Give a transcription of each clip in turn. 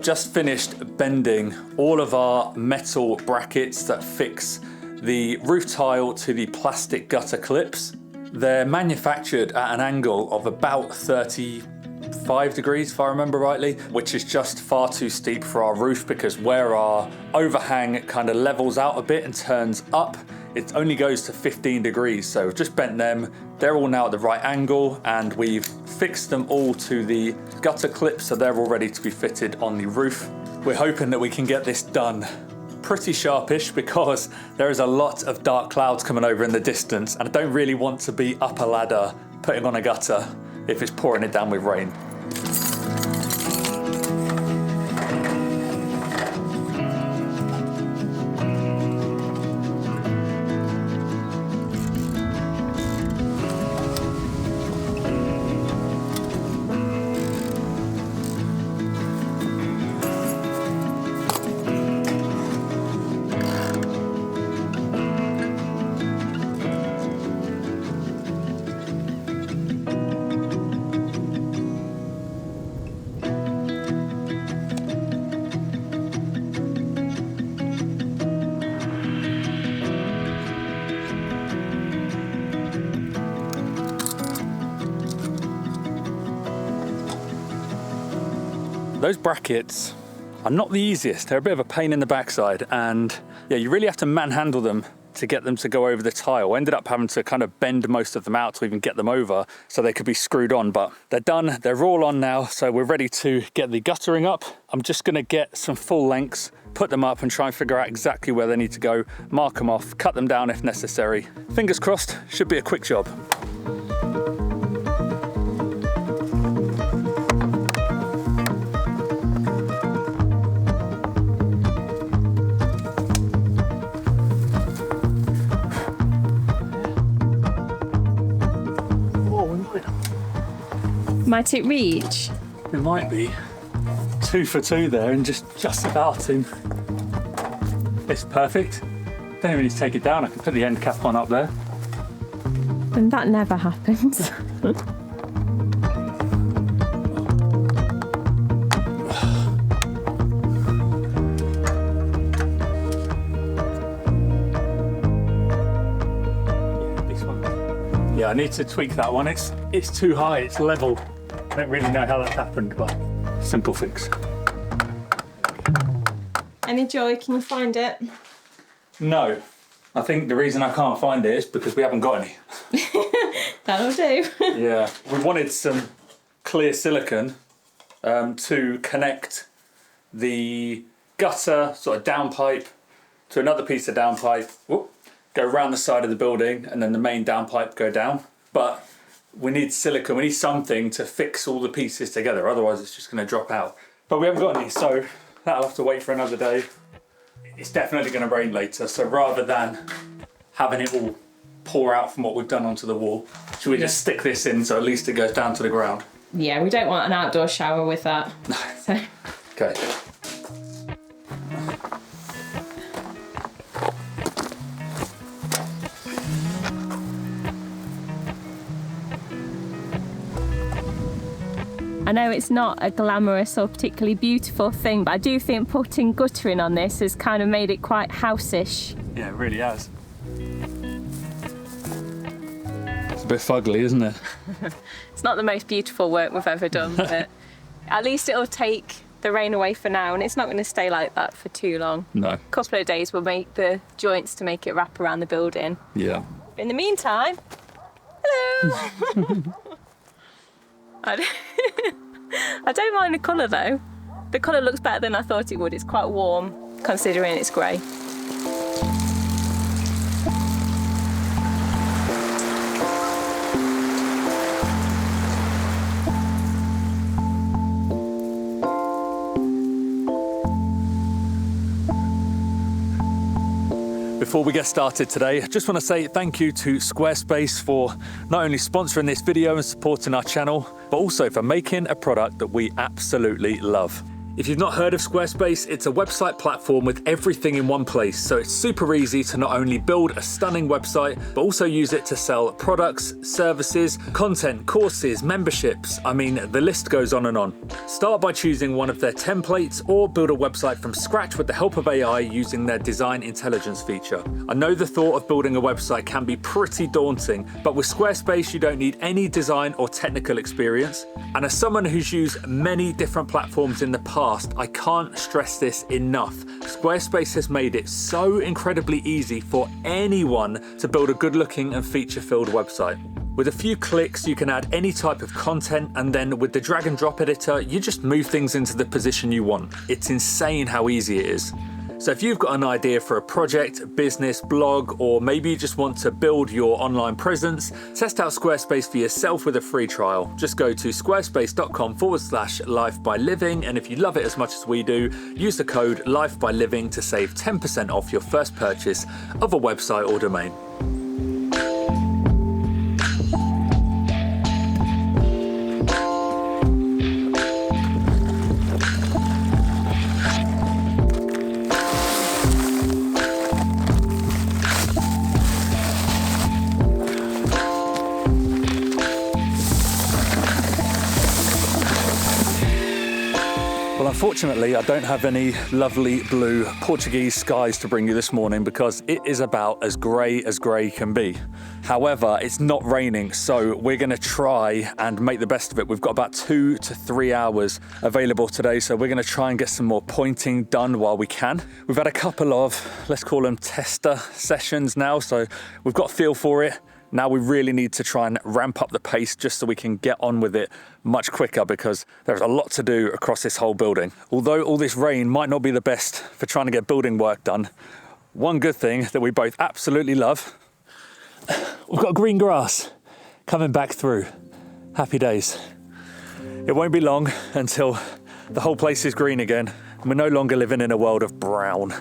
just finished bending all of our metal brackets that fix the roof tile to the plastic gutter clips. They're manufactured at an angle of about 35 degrees, if I remember rightly, which is just far too steep for our roof, because where our overhang kind of levels out a bit and turns up, it only goes to 15 degrees. So we've just bent them. They're all now at the right angle, and we've fixed them all to the gutter clips, so they're all ready to be fitted on the roof. We're hoping that we can get this done pretty sharpish, because there is a lot of dark clouds coming over in the distance, and I don't really want to be up a ladder putting on a gutter if it's pouring it down with rain. Those brackets are not the easiest. They're a bit of a pain in the backside, and yeah, you really have to manhandle them to get them to go over the tile. I ended up having to kind of bend most of them out to even get them over so they could be screwed on, but they're done. They're all on now, so we're ready to get the guttering up. I'm just gonna get some full lengths, put them up and try and figure out exactly where they need to go, mark them off, cut them down if necessary. Fingers crossed, should be a quick job. Might it reach? It might be 2 for 2 there, and just about in. It's perfect. Don't even need to take it down. I can put the end cap on up there. And that never happens. Yeah, I need to tweak that one. It's too high. It's level. I don't really know how that happened, but simple fix. Any joy? Can you find it? No. I think the reason I can't find it is because we haven't got any. That'll do. Yeah. We wanted some clear silicone to connect the gutter sort of downpipe to another piece of downpipe. Whoop, go around the side of the building, and then the main downpipe go down. But we need silicone, we need something to fix all the pieces together, otherwise it's just going to drop out. But we haven't got any, so that'll have to wait for another day. It's definitely going to rain later, so rather than having it all pour out from what we've done onto the wall, should we just stick this in so at least it goes down to the ground? Yeah, we don't want an outdoor shower with that. So. Okay. I know it's not a glamorous or particularly beautiful thing, but I do think putting guttering on this has kind of made it quite house-ish. Yeah, it really has. It's a bit fugly, isn't it? It's not the most beautiful work we've ever done, but at least it'll take the rain away for now, and it's not going to stay like that for too long. No. A couple of days we'll make the joints to make it wrap around the building. Yeah. In the meantime, hello! I don't mind the colour though. The colour looks better than I thought it would. It's quite warm considering it's grey. Before we get started today, I just want to say thank you to Squarespace for not only sponsoring this video and supporting our channel, but also for making a product that we absolutely love. If you've not heard of Squarespace, it's a website platform with everything in one place, so it's super easy to not only build a stunning website, but also use it to sell products, services, content, courses, memberships. I mean, the list goes on and on. Start by choosing one of their templates or build a website from scratch with the help of AI using their design intelligence feature. I know the thought of building a website can be pretty daunting, but with Squarespace you don't need any design or technical experience. And as someone who's used many different platforms in the past, I can't stress this enough. Squarespace has made it so incredibly easy for anyone to build a good-looking and feature-filled website. With a few clicks, you can add any type of content, and then with the drag and drop editor, you just move things into the position you want. It's insane how easy it is. So if you've got an idea for a project, business, blog, or maybe you just want to build your online presence, test out Squarespace for yourself with a free trial. Just go to squarespace.com/lifebyliving, and if you love it as much as we do, use the code lifebyliving to save 10% off your first purchase of a website or domain. Well, unfortunately, I don't have any lovely blue Portuguese skies to bring you this morning because it is about as grey can be. However, it's not raining, so we're going to try and make the best of it. We've got about 2 to 3 hours available today, so we're going to try and get some more pointing done while we can. We've had a couple of, let's call them tester sessions now, so we've got a feel for it. Now we really need to try and ramp up the pace just so we can get on with it much quicker because there's a lot to do across this whole building. Although all this rain might not be the best for trying to get building work done, one good thing that we both absolutely love, we've got green grass coming back through. Happy days. It won't be long until the whole place is green again and we're no longer living in a world of brown.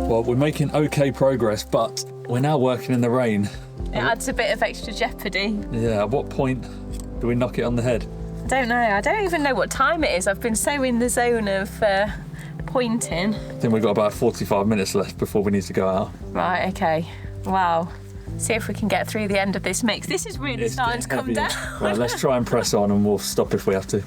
Well, we're making okay progress, but we're now working in the rain. It adds a bit of extra jeopardy. Yeah, at what point do we knock it on the head? I don't know. I don't even know what time it is. I've been so in the zone of pointing. I think we've got about 45 minutes left before we need to go out. Right, okay. Wow. See if we can get through the end of this mix. This is really starting to come down. Right, let's try and press on and we'll stop if we have to.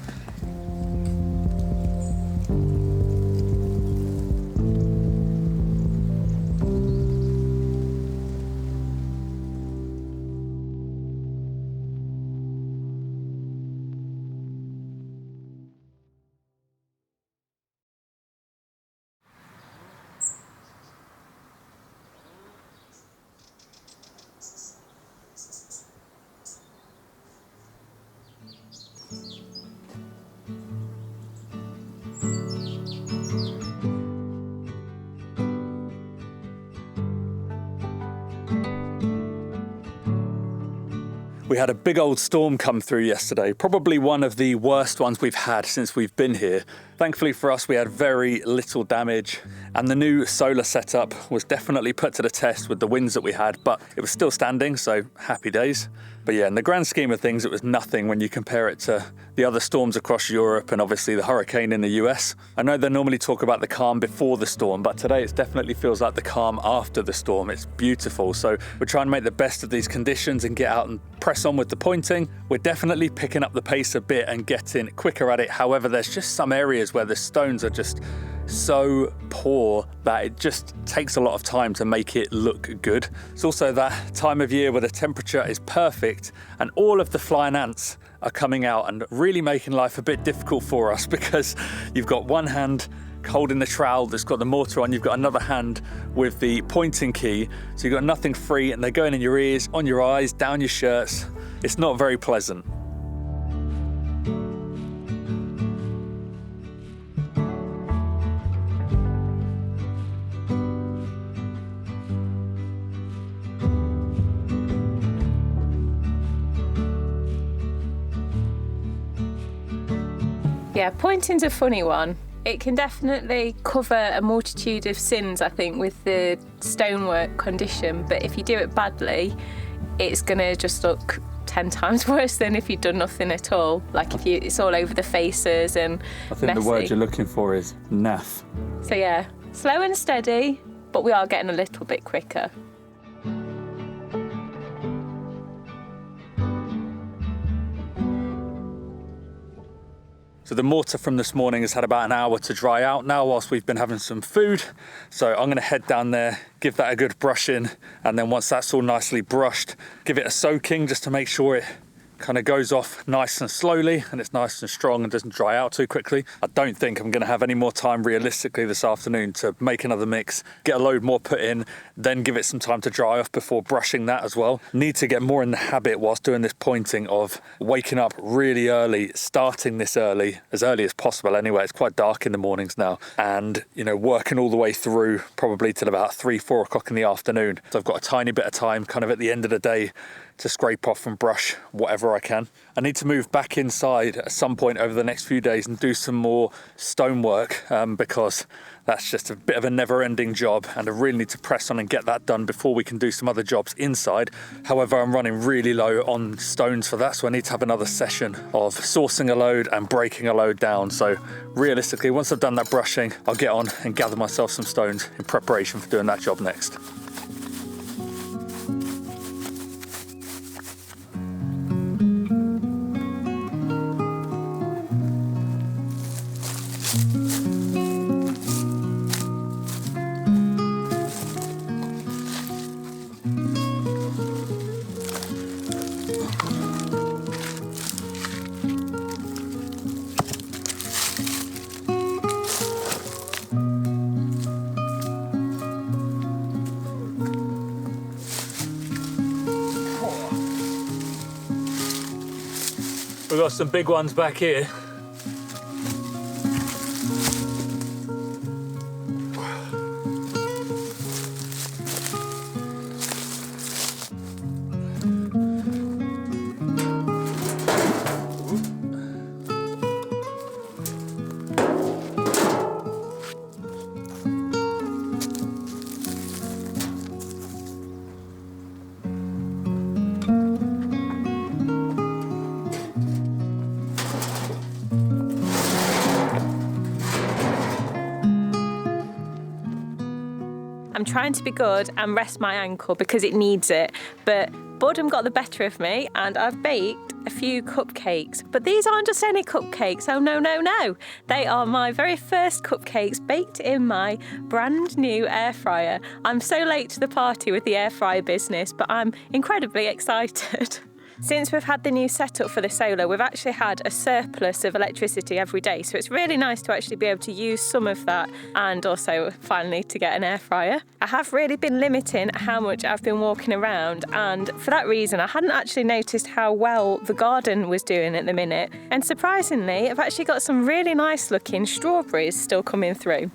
We had a big old storm come through yesterday, probably one of the worst ones we've had since we've been here. Thankfully for us, we had very little damage, and the new solar setup was definitely put to the test with the winds that we had, but it was still standing, so happy days. But yeah, in the grand scheme of things, it was nothing when you compare it to the other storms across Europe and obviously the hurricane in the US. I know they normally talk about the calm before the storm, but today it definitely feels like the calm after the storm. It's beautiful. So we're trying to make the best of these conditions and get out and press on with the pointing. We're definitely picking up the pace a bit and getting quicker at it. However, there's just some areas areas where the stones are just so poor that it just takes a lot of time to make it look good. It's also that time of year where the temperature is perfect and all of the flying ants are coming out and really making life a bit difficult for us, because you've got one hand holding the trowel that's got the mortar on, you've got another hand with the pointing key, so you've got nothing free and they're going in your ears, on your eyes, down your shirts. It's not very pleasant. Yeah, pointing's a funny one. It can definitely cover a multitude of sins, I think, with the stonework condition, but if you do it badly, it's gonna just look 10 times worse than if you'd done nothing at all. Like if it's all over the faces and I think messy. the word you're looking for is naff. So yeah, slow and steady, but we are getting a little bit quicker. So the mortar from this morning has had about an hour to dry out now whilst we've been having some food. So I'm going to head down there, give that a good brushing, and then once that's all nicely brushed, give it a soaking just to make sure it kind of goes off nice and slowly and it's nice and strong and doesn't dry out too quickly. I don't think I'm going to have any more time realistically this afternoon to make another mix, get a load more put in, then give it some time to dry off before brushing that as well. Need to get more in the habit whilst doing this pointing of waking up really early, starting this early as possible anyway. It's quite dark in the mornings now, and you know, working all the way through probably till about 3-4 o'clock in the afternoon. So I've got a tiny bit of time kind of at the end of the day to scrape off and brush whatever I can. I need to move back inside at some point over the next few days and do some more stonework because that's just a bit of a never-ending job, and I really need to press on and get that done before we can do some other jobs inside. However, I'm running really low on stones for that, so I need to have another session of sourcing a load and breaking a load down. So realistically, once I've done that brushing, I'll get on and gather myself some stones in preparation for doing that job next. We've got some big ones back here. I'm trying to be good and rest my ankle because it needs it, but boredom got the better of me and I've baked a few cupcakes. But these aren't just any cupcakes, oh no, no, no. They are my very first cupcakes baked in my brand new air fryer. I'm so late to the party with the air fryer business, but I'm incredibly excited. Since we've had the new setup for the solar, we've actually had a surplus of electricity every day, so it's really nice to actually be able to use some of that and also finally to get an air fryer. I have really been limiting how much I've been walking around, and for that reason I hadn't actually noticed how well the garden was doing at the minute, and surprisingly I've actually got some really nice looking strawberries still coming through.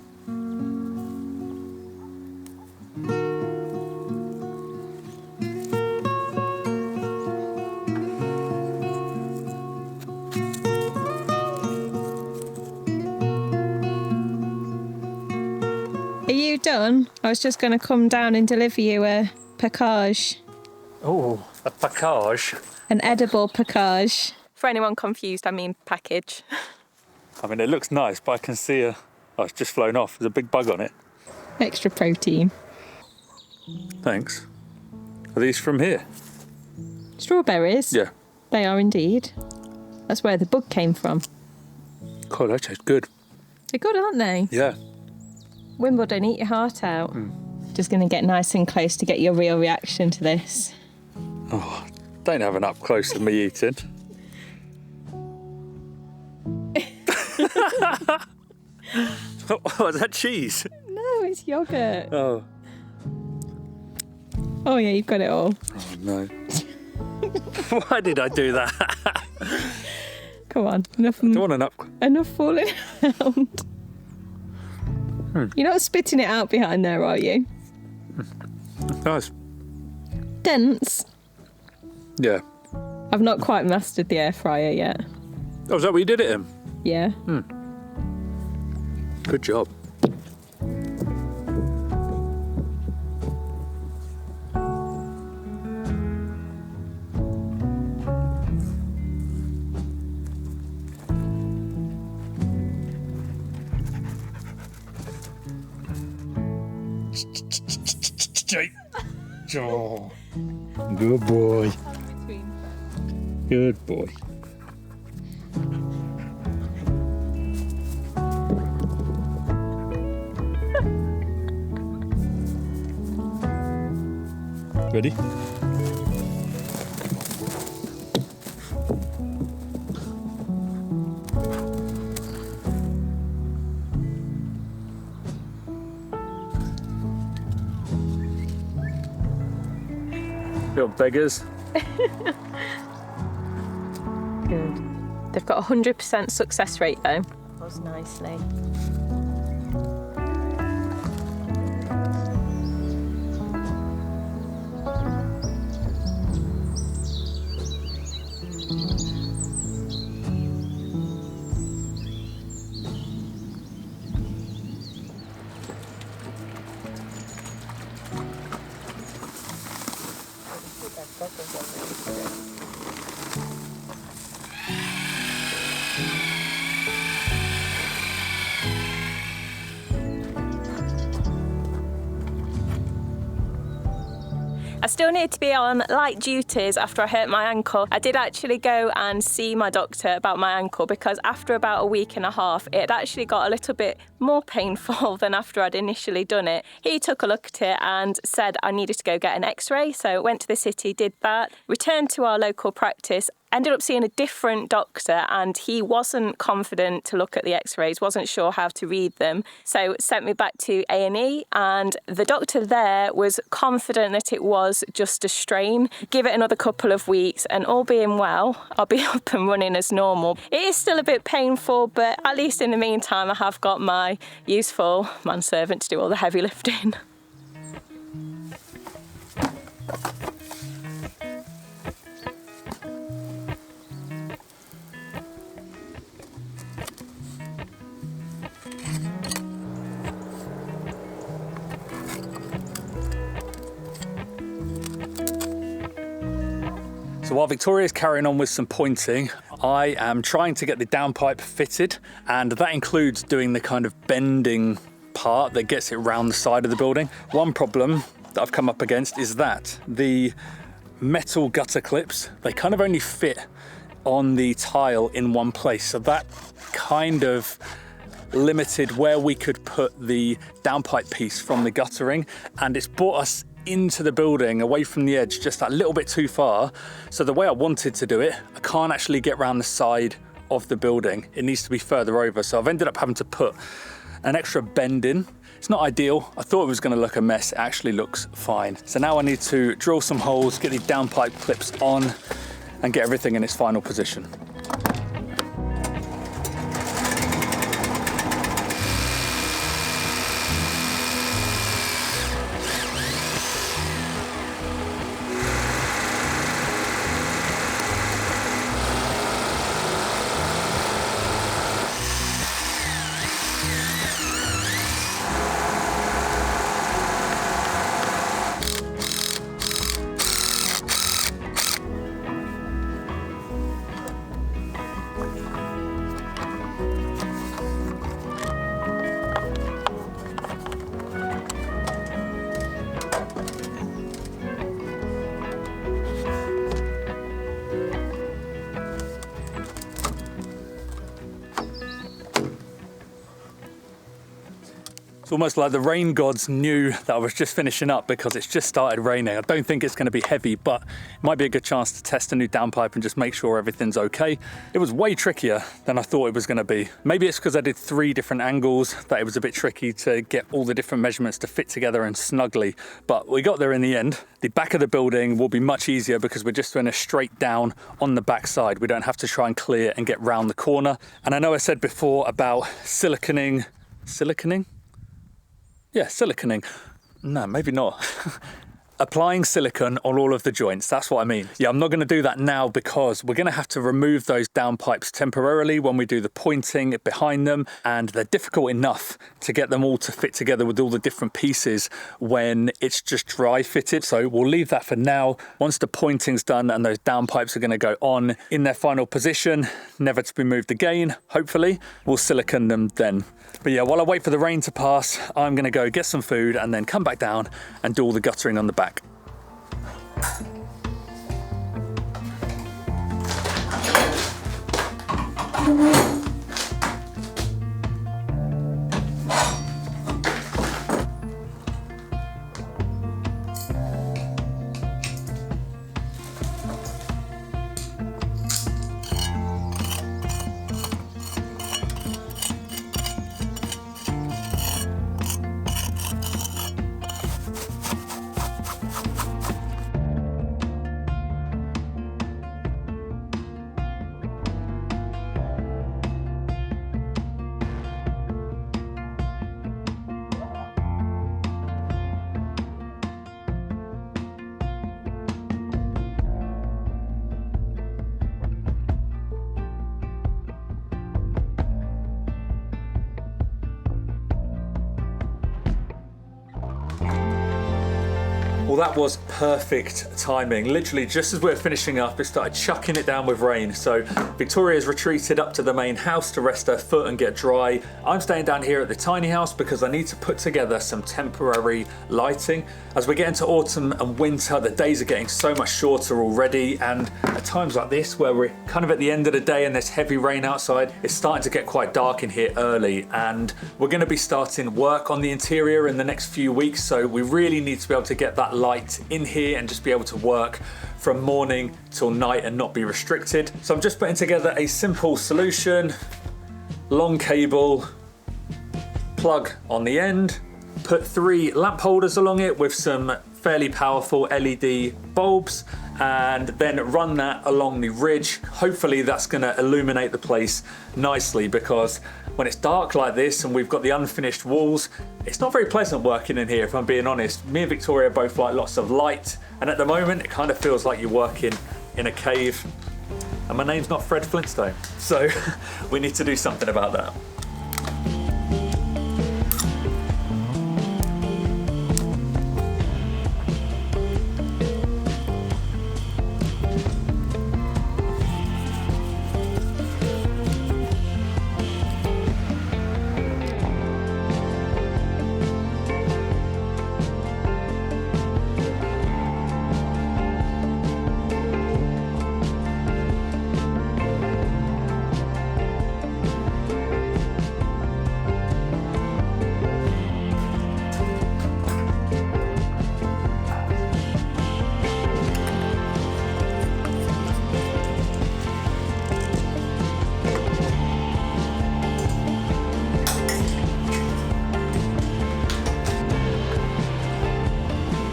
Are you done? I was just going to come down and deliver you a package. Oh, a package. An edible package. For anyone confused, I mean package. I mean, it looks nice, but I can see oh, it's just flown off. There's a big bug on it. Extra protein. Thanks. Are these from here? Strawberries? Yeah. They are indeed. That's where the bug came from. God, that tastes good. They're good, aren't they? Yeah. Wimbledon, eat your heart out. Just going to get nice and close to get your real reaction to this. Oh, don't have an up close of me eating. What is that, cheese? No, it's yogurt. Oh. Oh yeah, you've got it all. Oh no. Why did I do that? Come on, enough. I want an up. Enough fooling around. You're not spitting it out behind there, are you? Nice. Dense. Yeah. I've not quite mastered the air fryer yet. Oh, is that what you did it in? Yeah. Good job. Oh, good boy. Good boy. Ready? Little beggars. Good. They've got a 100% success rate though. Close nicely. I still need to be on light duties after I hurt my ankle. I did actually go and see my doctor about my ankle because after about a week and a half, it had actually got a little bit more painful than after I'd initially done it. He took a look at it and said I needed to go get an x-ray. So went to the city, did that, returned to our local practice, ended up seeing a different doctor and he wasn't confident to look at the x-rays, wasn't sure how to read them. So sent me back to A&E and the doctor there was confident that it was just a strain. Give it another couple of weeks and all being well, I'll be up and running as normal. It is still a bit painful, but at least in the meantime, I have got my useful manservant to do all the heavy lifting. So while Victoria's carrying on with some pointing, I am trying to get the downpipe fitted, and that includes doing the kind of bending part that gets it round the side of the building. One problem that I've come up against is that the metal gutter clips, they kind of only fit on the tile in one place. So that kind of limited where we could put the downpipe piece from the guttering, and it's brought us into the building away from the edge just a little bit too far. So the way I wanted to do it, I can't actually get around the side of the building. It needs to be further over. So I've ended up having to put an extra bend in. It's not ideal. I thought it was going to look a mess. It actually looks fine. So now I need to drill some holes, get the downpipe clips on and get everything in its final position. It's almost like the rain gods knew that I was just finishing up because it's just started raining. I don't think it's going to be heavy, but it might be a good chance to test a new downpipe and just make sure everything's okay. It was way trickier than I thought it was going to be. Maybe it's because I did 3 different angles that it was a bit tricky to get all the different measurements to fit together and snugly, but we got there in the end. The back of the building will be much easier because we're just doing a straight down on the back side. We don't have to try and clear and get round the corner. And I know I said before about siliconing? Yeah, siliconing. No, maybe not. Applying silicone on all of the joints, that's what I mean. Yeah, I'm not going to do that now because we're going to have to remove those downpipes temporarily when we do the pointing behind them, and they're difficult enough to get them all to fit together with all the different pieces when it's just dry fitted. So we'll leave that for now. Once the pointing's done and those downpipes are going to go on in their final position, never to be moved again, hopefully, we'll silicone them then. But yeah, while I wait for the rain to pass, I'm going to go get some food and then come back down and do all the guttering on the back. Well, that was perfect timing. Literally, just as we're finishing up, it started chucking it down with rain. So Victoria's retreated up to the main house to rest her foot and get dry. I'm staying down here at the tiny house because I need to put together some temporary lighting. As we get into autumn and winter, the days are getting so much shorter already. And at times like this, where we're kind of at the end of the day and there's heavy rain outside, it's starting to get quite dark in here early. And we're going to be starting work on the interior in the next few weeks. So we really need to be able to get that light in here and just be able to work from morning till night and not be restricted. So I'm just putting together a simple solution, long cable, plug on the end, put 3 lamp holders along it with some fairly powerful LED bulbs, and then run that along the ridge. Hopefully that's going to illuminate the place nicely, because when it's dark like this and we've got the unfinished walls, it's not very pleasant working in here, if I'm being honest. Me and Victoria both like lots of light, and at the moment it kind of feels like you're working in a cave. And my name's not Fred Flintstone, so we need to do something about that.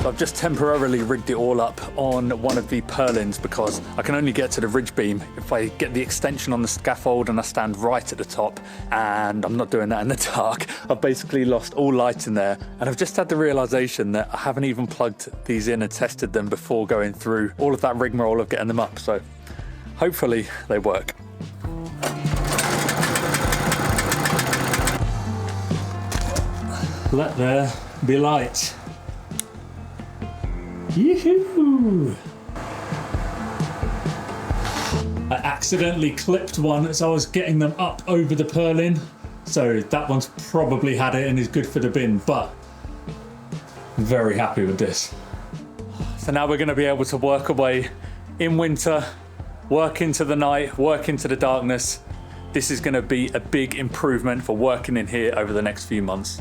So I've just temporarily rigged it all up on one of the purlins because I can only get to the ridge beam if I get the extension on the scaffold and I stand right at the top, and I'm not doing that in the dark. I've basically lost all light in there, and I've just had the realization that I haven't even plugged these in and tested them before going through all of that rigmarole of getting them up. So hopefully they work. Let there be light. Yoo-hoo! I accidentally clipped one as I was getting them up over the purlin, so that one's probably had it and is good for the bin, but I'm very happy with this. So now we're going to be able to work away in winter, work into the night, work into the darkness. This is going to be a big improvement for working in here over the next few months.